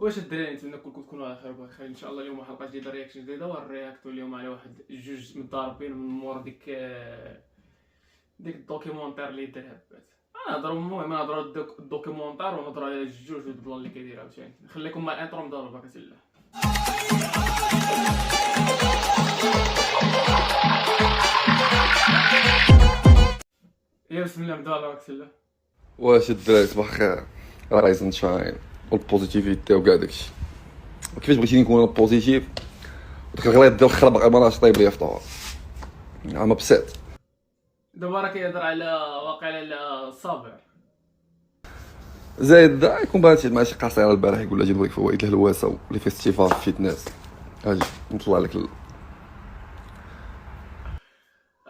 واش الدراري نتمنى كلكم تكونوا على خير بخير ان شاء الله. اليوم حلقه جديده رياكشن جديده، والرياكتو اليوم على واحد جوج متضاربين من مور ديك الدوكيومونتير اللي درها بات. المهم نهضروا الدوكيومونتير ونهضروا على الجوج والبلان اللي كيدير عاوتاني. نخليكم مع الانترو مضاربه بارك الله. يا بسم الله نبدا على بارك الله. واش الدراري صباح الخير، راي سانشاين والبوزيتيفيتي وكاع داكشي. كيفاش بغيتيني نكون بوزيتيف وداك الغليظ ديال الخربق ما راه طايب ليا فطور انا بسيط. دابا راه كيهضر على واقع على صابر زايد يكون بغات مع شي قصيره البارح يقول لها جيب لك فوائد الهلواسه ولي فيستيفال فيتنس. اجي نطلع لك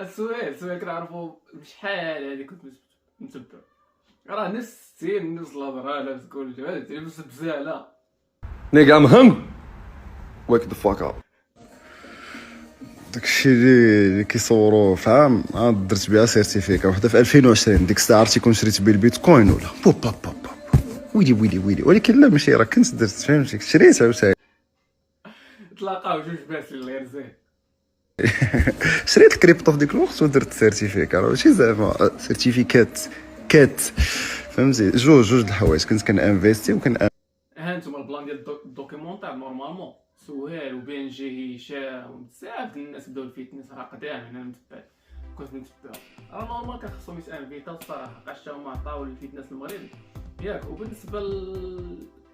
السؤال كنعرفو بشحال هادي كنت متبع، راه نفس السين نفس الهضره لابس كل جوال لابس بزاله نيغا مهم ويك ذا فاك اب. داكشي اللي كيصوروه في عام عاد درت بها سيرتيفيكا وحده في 2020. ديك الساعه عرفتي كون شريت بيه البيتكوين ولا بوب ويلي ولكن لا ماشي راه كنت درت فهمتي شريت عاوتاني. تلاقاو جوج باسل غير زين. شريت الكريبتو في ديك الوقت ودرت سيرتيفيكا، راه ماشي زعما سيرتيفيكات فهمتي جوج د الحوايج. كنت كنانفيستي ها انتم البلان ديال الدوكيومونتير نورمالمون سهيل وبين جي هشام بزاف ديال الناس بداو الفيتنس راه قدام. انا متبع كنت متبع راه نورمال كان خصهم يتانفيتاو الصراحه حقاش هما عطاو الفيتنس المغرب ياك. وبالنسبه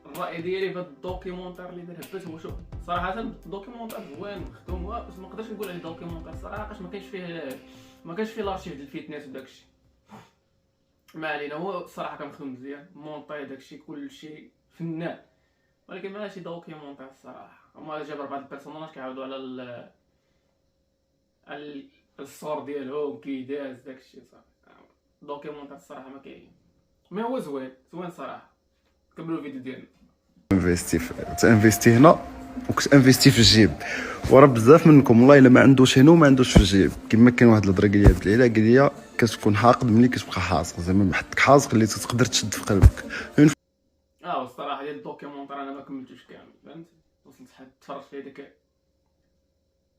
الراي ديالي في هاد الدوكيومونتير اللي دار هبات هو شوف صراحه الدوكيومونتير زوين مخدوم، بس ما نقدرش نقول عليه دوكيومونتير صراحه حقاش ما كانش فيه لارشيف ديال الفيتنس وداكشي. ما علينا، هو الصراحه كان مخدوم مزيان مونطاي داكشي كلشي فنان، ولكن ماشي دوكيومونتير الصراحه. هما جاب 4 البيرسوناج كيعاودوا على الصور ديالهم كي داز داكشي صافي. دوكيومونتير الصراحه ما كاين، مي هو زوين صراحه. كملوا الفيديو ديالنا. تانفيستي هنا وكنت انفيستي في الجيب. وراه بزاف منكم والله الا ما عندوش هنا وما عندوش في الجيب. كما كاين واحد الهضره قالت لي قال لي كتكون حاقد ملي كتبقى حاصق، زعما بحطك حاصق اللي تقدر تشد في قلبك. الصراحه ديال الدوكيومونتير انا ما كملتوش كامل فهمت، وصلت حد تفرجت فيه ديك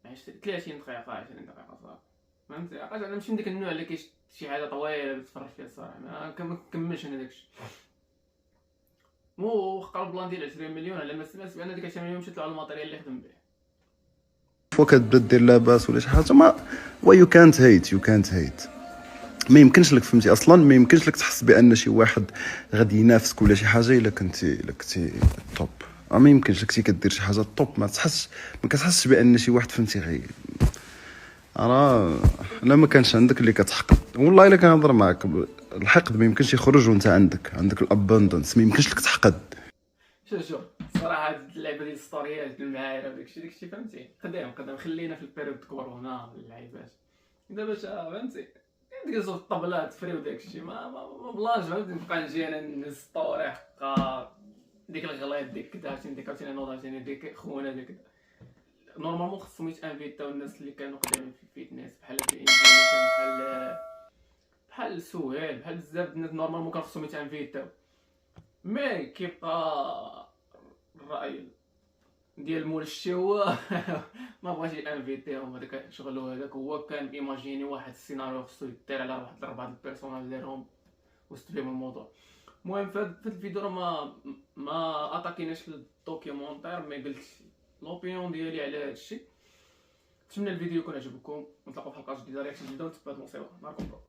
30 دقيقه 20 دقيقه صافي فهمتي. عقاش انا ماشي من ديك النوع اللي كيشد شي حاجه طويله تتفرج فيها الصراحه. ما كنكملش انا داكشي. مو خا البلان ديال 20 مليون على ما سمعت بان ديك 20 مليون مشات له على الماتيريال اللي خدم به. فوق كتبدا دير لاباس ولا شي حاجه ما يو كانت هيت ما يمكنش لك فهمتي اصلا. ما يمكنش لك تحس بان شي واحد غادي ينافسك ولا شي حاجه الا كنتي توب. ما يمكنش لك كدير شي حاجه توب ما كتحسش بان شي واحد فهمتي غير لا ما كانش عندك اللي كتحقد. والله الا كنهضر معاك الحقد ما يمكنش يخرج وانت عندك الاباندنس. ما يمكنش لك تحقد. شوف الصراحه هاد اللعبه ديال الستوريات المعايره وداكشي فهمتي قدام خلينا في البيريود كورونا اللعيبات دابا فهمتي ندير الطبلات فري وداكشي ما بلاش فهمتي. نبقى نجي انا نستوري حقا ديك الغليظ ديك دارتي ديك عاوتاني نوض عاوتاني ديك خونا ديك. نورمالمون خصهم يتانفيتاو الناس اللي كانوا قدامين في الفيتنس بحال بحال سهيل بحال بزاف الناس نورمالمون كان خصهم يتانفيتاو. مي كيبقى الراي ديال مول الشي هو ما بغاش يانفيتيهم هذاك شغلو. هذاك هو كان ايماجيني واحد السيناريو خصو يدير على واحد 4 البيرسوناج ديالهم وسط بهم الموضوع. المهم في الفيديو راه ما اتاكيناش الدوكيومونتير، مي قلت لوبينيون ديالي على هذا الشيء. نتمنى الفيديو يكون عجبكم، ونتلاقاو في حلقه جديده رياكشن جديده ونتبعوا المصيبه. نهاركم